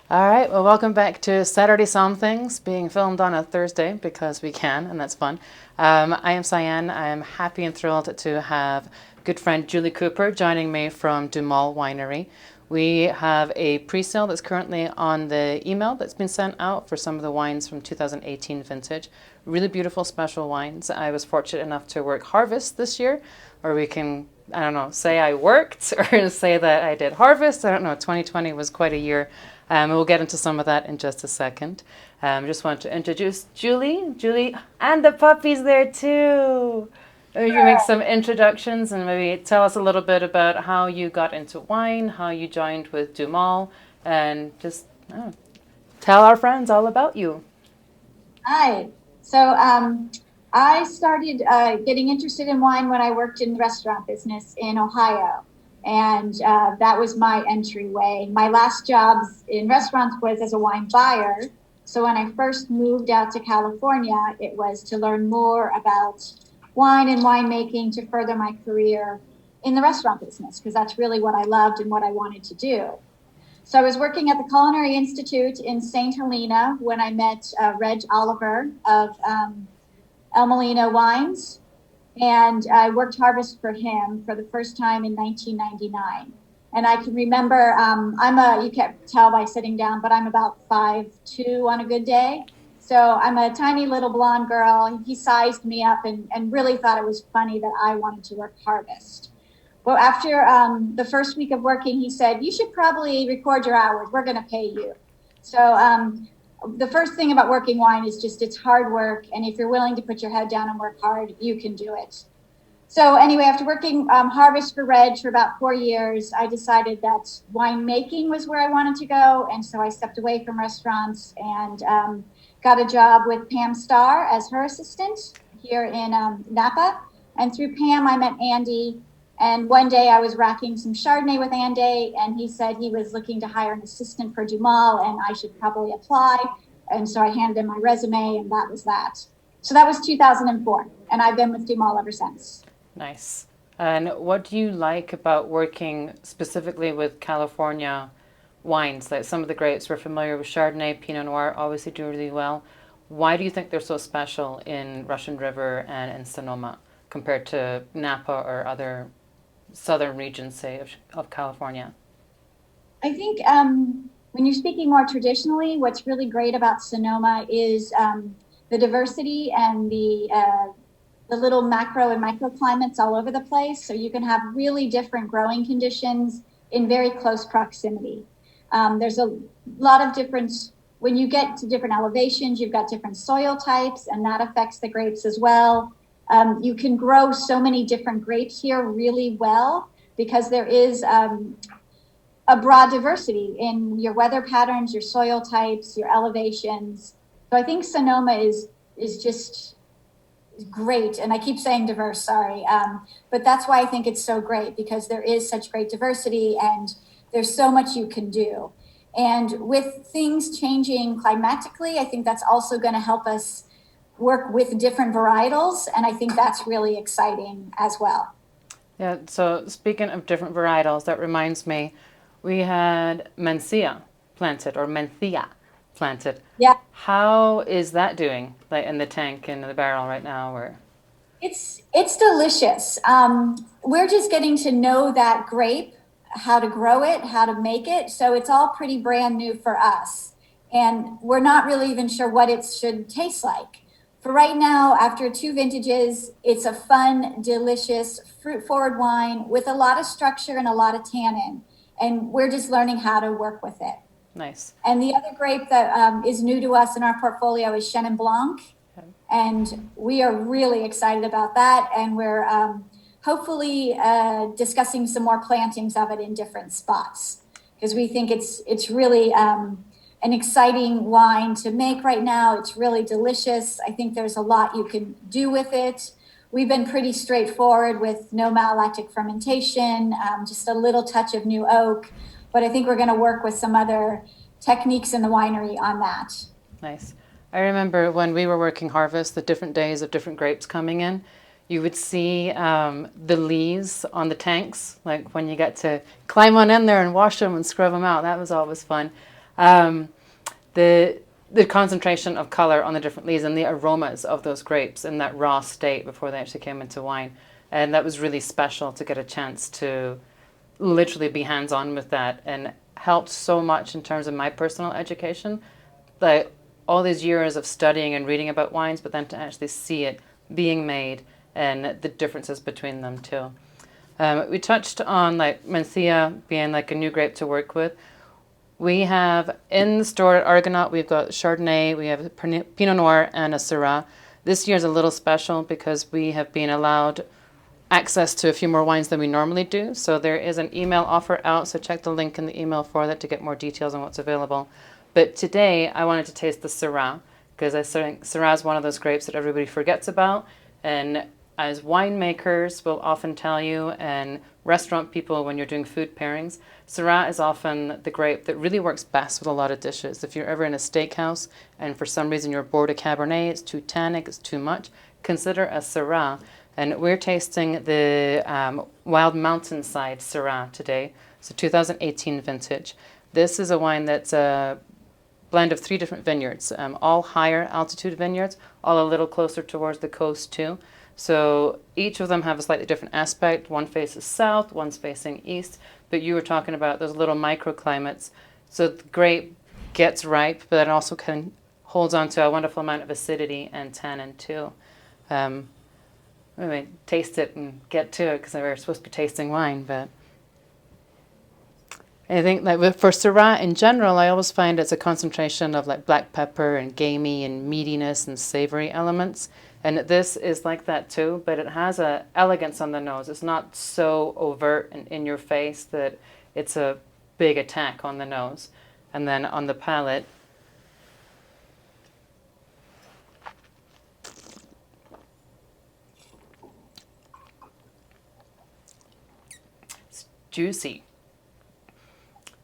All right, well, welcome back to Saturday Somm-Things, being filmed on a Thursday because we can, and that's fun. I am Sian. I am happy and thrilled to have good friend Julie Cooper joining me from DuMol Winery. We have a pre-sale that's currently on the email that's been sent out for some of the wines from 2018 vintage. Really beautiful special wines. I was fortunate enough to work harvest this year, or we can, I don't know, say I worked or say that I did harvest. I don't know, 2020 was quite a year. We'll get into some of that in just a second. Just want to introduce Julie, and the puppy's there too. You can make some introductions and maybe tell us a little bit about how you got into wine, how you joined with DuMol, and just tell our friends all about you. Hi. I started getting interested in wine when I worked in the restaurant business in Ohio. And that was my entryway. My last jobs in restaurants was as a wine buyer. So when I first moved out to California, it was to learn more about wine and winemaking to further my career in the restaurant business, because that's really what I loved and what I wanted to do. So I was working at the Culinary Institute in St. Helena when I met Reg Oliver of El Molino Wines, and I worked harvest for him for the first time in 1999. And I can remember, you can't tell by sitting down, but I'm about 5'2" on a good day. So I'm a tiny little blonde girl. He sized me up and really thought it was funny that I wanted to work harvest. Well, after the first week of working, he said, "You should probably record your hours. We're going to pay you." So the first thing about working wine is just it's hard work. And if you're willing to put your head down and work hard, you can do it. So anyway, after working harvest for Reg for about 4 years, I decided that winemaking was where I wanted to go. And so I stepped away from restaurants and got a job with Pam Starr as her assistant here in Napa. And through Pam, I met Andy. And one day I was racking some Chardonnay with Andy, and he said he was looking to hire an assistant for DuMol, and I should probably apply. And so I handed him my resume, and that was that. So that was 2004, and I've been with DuMol ever since. Nice. And what do you like about working specifically with California wines? Like some of the grapes, we're familiar with Chardonnay, Pinot Noir, obviously do really well. Why do you think they're so special in Russian River and in Sonoma compared to Napa or other southern regions, say, of California? I think when you're speaking more traditionally, what's really great about Sonoma is the diversity and the little macro and microclimates all over the place. So you can have really different growing conditions in very close proximity. There's a lot of different, when you get to different elevations, you've got different soil types, and that affects the grapes as well. You can grow so many different grapes here really well because there is a broad diversity in your weather patterns, your soil types, your elevations. So I think Sonoma is just great. And I keep saying diverse, sorry. But that's why I think it's so great, because there is such great diversity and there's so much you can do. And with things changing climatically, I think that's also going to help us work with different varietals. And I think that's really exciting as well. Yeah, so speaking of different varietals, that reminds me, we had Mencia planted, or Mencia planted. Yeah, How is that doing, like in the tank, in the barrel right now? Or it's delicious. We're just getting to know that grape, how to grow it, how to make it. So it's all pretty brand new for us. And we're not really even sure what it should taste like. For right now, after 2 vintages, it's a fun, delicious, fruit forward wine with a lot of structure and a lot of tannin. And we're just learning how to work with it. nice. And the other grape that is new to us in our portfolio is Chenin Blanc. Okay. And we are really excited about that. And we're hopefully discussing some more plantings of it in different spots, because we think it's really an exciting wine to make right now. It's really delicious. I think there's a lot you can do with it. We've been pretty straightforward with no malolactic fermentation, just a little touch of new oak. But I think we're going to work with some other techniques in the winery on that. Nice. I remember when we were working harvest, the different days of different grapes coming in, you would see the leaves on the tanks, like when you get to climb on in there and wash them and scrub them out. That was always fun. The concentration of color on the different leaves and the aromas of those grapes in that raw state before they actually came into wine. And that was really special to get a chance to literally be hands-on with that, and helped so much in terms of my personal education. Like all these years of studying and reading about wines, but then to actually see it being made and the differences between them too. We touched on like Mencia being like a new grape to work with. We have in the store at Argonaut, we've got Chardonnay, we have Pinot Noir, and a Syrah. This year's a little special because we have been allowed access to a few more wines than we normally do. So there is an email offer out, so check the link in the email for that to get more details on what's available. But today I wanted to taste the Syrah because I think Syrah is one of those grapes that everybody forgets about. And as winemakers will often tell you, and restaurant people when you're doing food pairings, Syrah is often the grape that really works best with a lot of dishes. If you're ever in a steakhouse and for some reason you're bored of Cabernet, it's too tannic, it's too much, consider a Syrah. And we're tasting the Wild Mountainside Syrah today. It's a 2018 vintage. This is a wine that's a blend of 3 different vineyards, all higher altitude vineyards, all a little closer towards the coast too. So each of them have a slightly different aspect. One faces south, one's facing east. But you were talking about those little microclimates. So the grape gets ripe, but it also holds on to a wonderful amount of acidity and tannin too. Anyway, taste it and get to it because we're supposed to be tasting wine. But I think like for Syrah in general, I always find it's a concentration of like black pepper and gamey and meatiness and savory elements. And this is like that too, but it has a elegance on the nose. It's not so overt and in your face that it's a big attack on the nose. And then on the palate, it's juicy.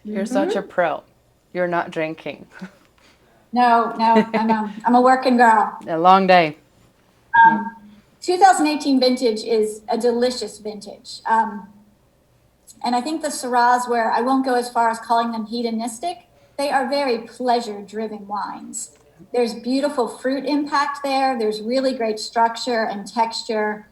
You're such a pro. You're not drinking. No, I'm a working girl. A long day. 2018 vintage is a delicious vintage. And I think the Syrahs, where I won't go as far as calling them hedonistic, they are very pleasure-driven wines. There's beautiful fruit impact there. There's really great structure and texture.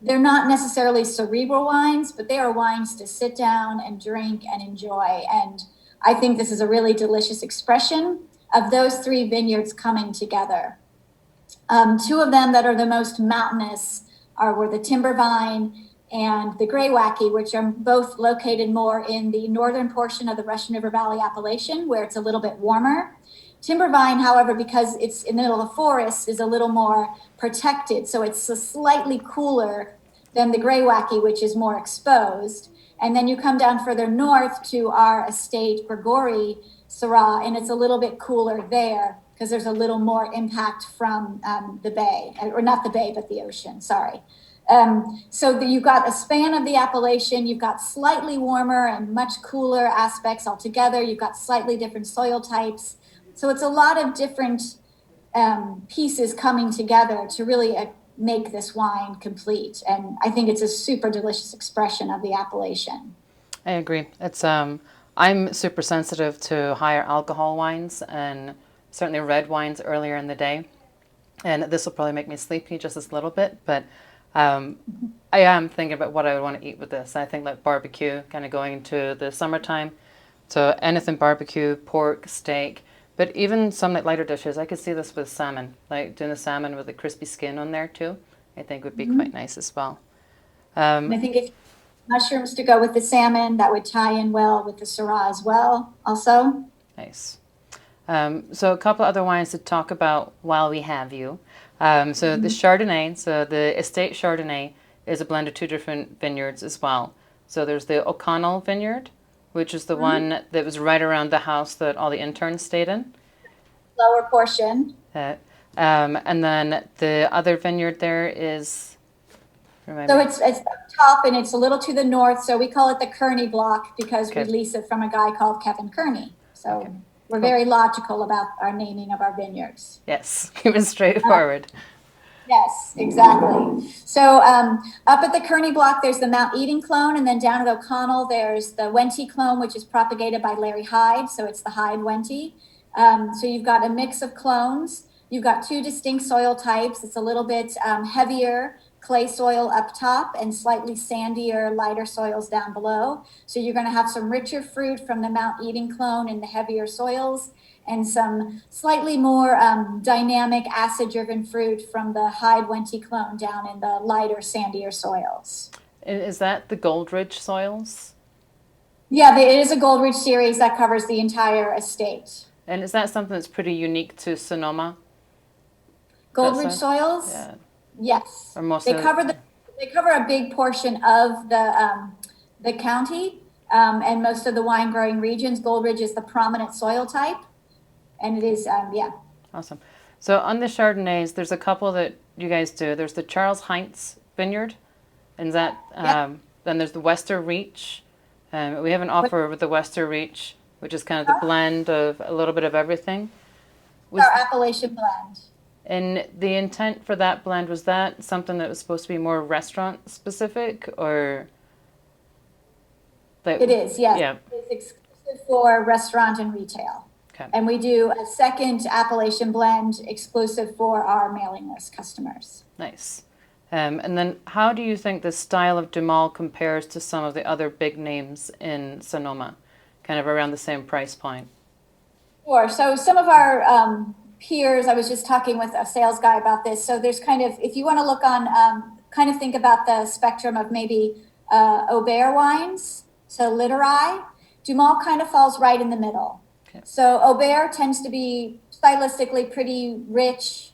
They're not necessarily cerebral wines, but they are wines to sit down and drink and enjoy. And I think this is a really delicious expression of those 3 vineyards coming together. 2 of them that are the most mountainous were the Timbervine and the Greywacke, which are both located more in the northern portion of the Russian River Valley appellation, where it's a little bit warmer. Timbervine, however, because it's in the middle of the forest, is a little more protected. So it's slightly cooler than the Greywacke, which is more exposed. And then you come down further north to our estate, Grigori Syrah, and it's a little bit cooler there because there's a little more impact from the bay, or not the bay, but the ocean, sorry. So you've got a span of the appellation, you've got slightly warmer and much cooler aspects altogether, you've got slightly different soil types. So it's a lot of different pieces coming together to really make this wine complete. And I think it's a super delicious expression of the appellation. I agree. It's I'm super sensitive to higher alcohol wines and certainly red wines earlier in the day. And this will probably make me sleepy just a little bit, but I am thinking about what I would want to eat with this. I think like barbecue, kind of going into the summertime. So anything barbecue, pork, steak, but even some like lighter dishes. I could see this with salmon, like doing the salmon with the crispy skin on there too. I think would be quite nice as well. And I think if mushrooms to go with the salmon, that would tie in well with the Syrah as well also. Nice. So a couple other wines to talk about while we have you. So the Chardonnay, so the estate Chardonnay is a blend of 2 different vineyards as well. So there's the O'Connell vineyard, which is the one that was right around the house that all the interns stayed in. Lower portion. And then the other vineyard there is, so it's up top and it's a little to the north. So we call it the Kearney block because we lease it from a guy called Kevin Kearney. So we're very logical about our naming of our vineyards. Yes, keep it straightforward. Yes, exactly. So up at the Kearney block, there's the Mount Eden clone, and then down at O'Connell, there's the Wente clone, which is propagated by Larry Hyde. So it's the Hyde Wente. So you've got a mix of clones. You've got two distinct soil types. It's a little bit heavier clay soil up top and slightly sandier, lighter soils down below. So you're going to have some richer fruit from the Mount Eden clone in the heavier soils, and some slightly more dynamic acid-driven fruit from the Hyde Wente clone down in the lighter, sandier soils. Is that the Goldridge soils? Yeah, it is a Goldridge series that covers the entire estate. And is that something that's pretty unique to Sonoma? Goldridge soils? Yeah. Yes. Or most they cover a big portion of the county and most of the wine growing regions. Goldridge is the prominent soil type. And it is, yeah. Awesome. So on the Chardonnays, there's a couple that you guys do. There's the Charles Heinz Vineyard, and that then there's the Wester Reach. We have an offer with the Wester Reach, which is kind of the blend of a little bit of everything. Our Appalachian blend. And the intent for that blend, was that something that was supposed to be more restaurant specific, or? It is, yes. Yeah. It's exclusive for restaurant and retail. And we do a second Appalachian blend exclusive for our mailing list customers. Nice. And then how do you think the style of DuMol compares to some of the other big names in Sonoma, kind of around the same price point? Sure. So some of our peers, I was just talking with a sales guy about this. So there's kind of, if you want to look on, kind of think about the spectrum of maybe Aubert wines to Littorai, DuMol kind of falls right in the middle. Okay. So Aubert tends to be stylistically pretty rich,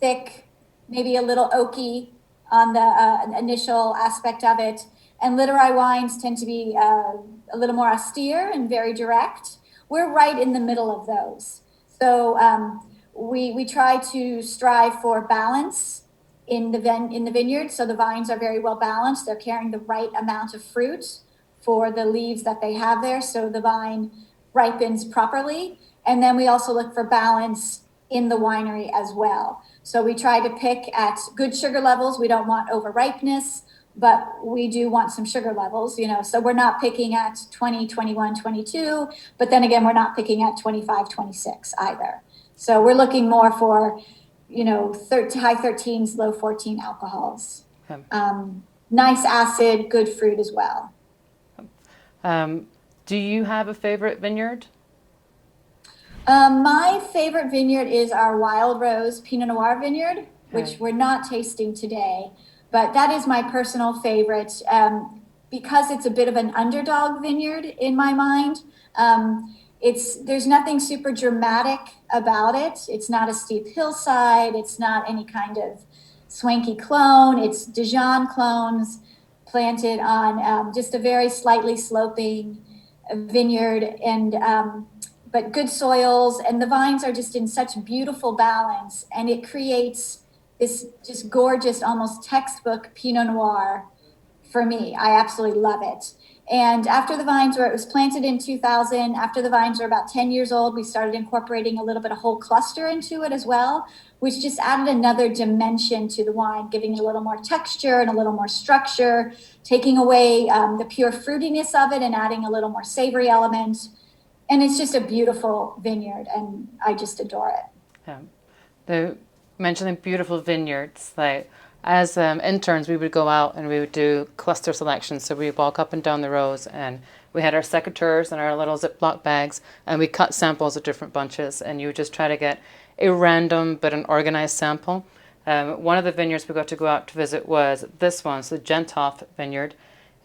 thick, maybe a little oaky on the initial aspect of it. And Littorai wines tend to be a little more austere and very direct. We're right in the middle of those. So we try to strive for balance in the vineyard. So the vines are very well balanced. They're carrying the right amount of fruit for the leaves that they have there. So the vine ripens properly. And then we also look for balance in the winery as well. So we try to pick at good sugar levels. We don't want over ripeness, but we do want some sugar levels, you know, so we're not picking at 20, 21, 22, but then again, we're not picking at 25, 26 either. So we're looking more for, you know, high 13s, low 14 alcohols. Okay. Nice acid, good fruit as well. Do you have a favorite vineyard? My favorite vineyard is our Wild Rose Pinot Noir vineyard, which we're not tasting today, but that is my personal favorite because it's a bit of an underdog vineyard in my mind. There's nothing super dramatic about it. It's not a steep hillside. It's not any kind of swanky clone. It's Dijon clones planted on just a very slightly sloping vineyard, and but good soils, and the vines are just in such beautiful balance, and it creates this just gorgeous, almost textbook Pinot Noir for me. I absolutely love it. And after the vines it was planted in 2000, after the vines were about 10 years old, we started incorporating a little bit of whole cluster into it as well, which just added another dimension to the wine, giving it a little more texture and a little more structure, taking away the pure fruitiness of it and adding a little more savory element. And it's just a beautiful vineyard, and I just adore it. Yeah. Mentioning beautiful vineyards, like as interns, we would go out and we would do cluster selections. So we would walk up and down the rows, and we had our secateurs and our little Ziploc bags, and we cut samples of different bunches, and you would just try to get a random but an organized sample. One of the vineyards we got to go out to visit was this one, so the Gentoff Vineyard,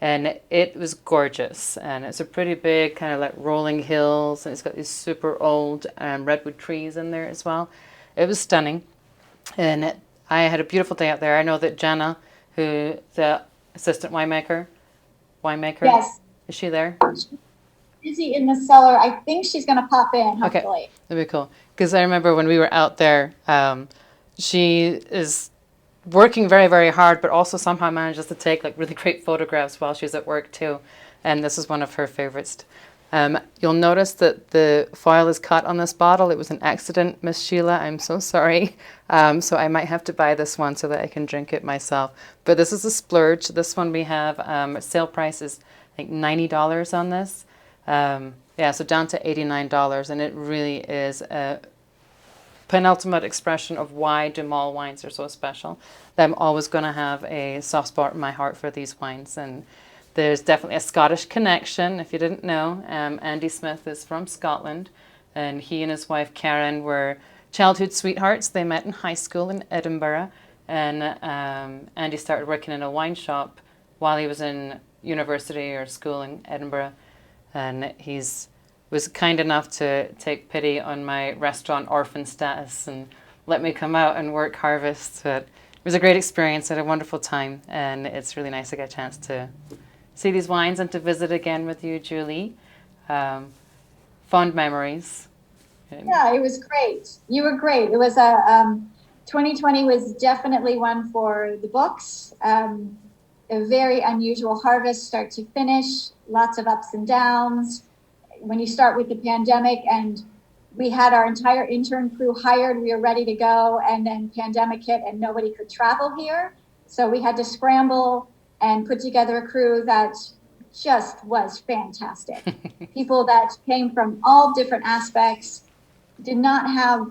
and it was gorgeous. And it's a pretty big kind of like rolling hills, and it's got these super old redwood trees in there as well. It was stunning, and I had a beautiful day out there. I know that Jenna, who the assistant winemaker, yes, is she there? She's busy in the cellar. I think she's going to pop in, hopefully. Okay, that'd be cool. Because I remember when we were out there, she is working very, very hard, but also somehow manages to take like really great photographs while she's at work too. And this is one of her favorites. You'll notice that the foil is cut on this bottle. It was an accident, Miss Sheila. I'm so sorry. So I might have to buy this one so that I can drink it myself. But this is a splurge. This one we have, sale price is I think $90 on this. Yeah, so down to $89. And it really is a penultimate expression of why DuMol wines are so special. That I'm always going to have a soft spot in my heart for these wines. And there's definitely a Scottish connection, if you didn't know. Andy Smith is from Scotland, and he and his wife Karen were childhood sweethearts. They met in high school in Edinburgh, and Andy started working in a wine shop while he was in university or school in Edinburgh, and was kind enough to take pity on my restaurant orphan status and let me come out and work harvest. But it was a great experience. I had a wonderful time, and it's really nice to get a chance to see these wines and to visit again with you, Julie. Fond memories. Yeah, it was great. You were great. It was 2020 was definitely one for the books. A very unusual harvest, start to finish, lots of ups and downs. When you start with the pandemic, and we had our entire intern crew hired, we were ready to go, and then pandemic hit and nobody could travel here. So we had to scramble and put together a crew that just was fantastic. People that came from all different aspects, did not have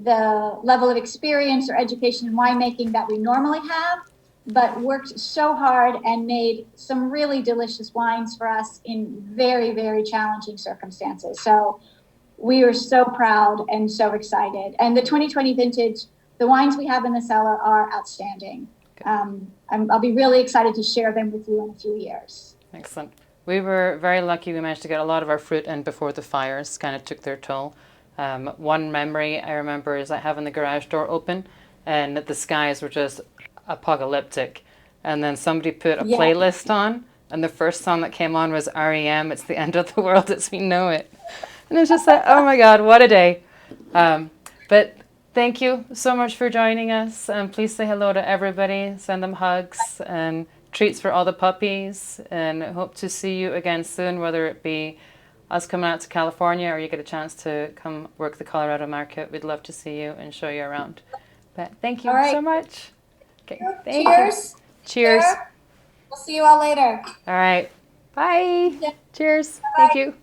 the level of experience or education in winemaking that we normally have, but worked so hard and made some really delicious wines for us in very, very challenging circumstances. So we are so proud and so excited. And the 2020 vintage, the wines we have in the cellar are outstanding. I'll be really excited to share them with you in a few years. Excellent. We were very lucky. We managed to get a lot of our fruit in before the fires kind of took their toll. One memory I remember is having the garage door open and the skies were just apocalyptic. And then somebody put a playlist on, and the first song that came on was REM, It's the End of the World as We Know It. And it's just like, oh my God, what a day. But thank you so much for joining us. Please say hello to everybody. Send them hugs and treats for all the puppies. And hope to see you again soon, whether it be us coming out to California or you get a chance to come work the Colorado market. We'd love to see you and show you around. But thank you so much. Okay, Cheers. You. Cheers. We'll see you all later. All right. Bye. Yeah. Cheers. Bye-bye. Thank you.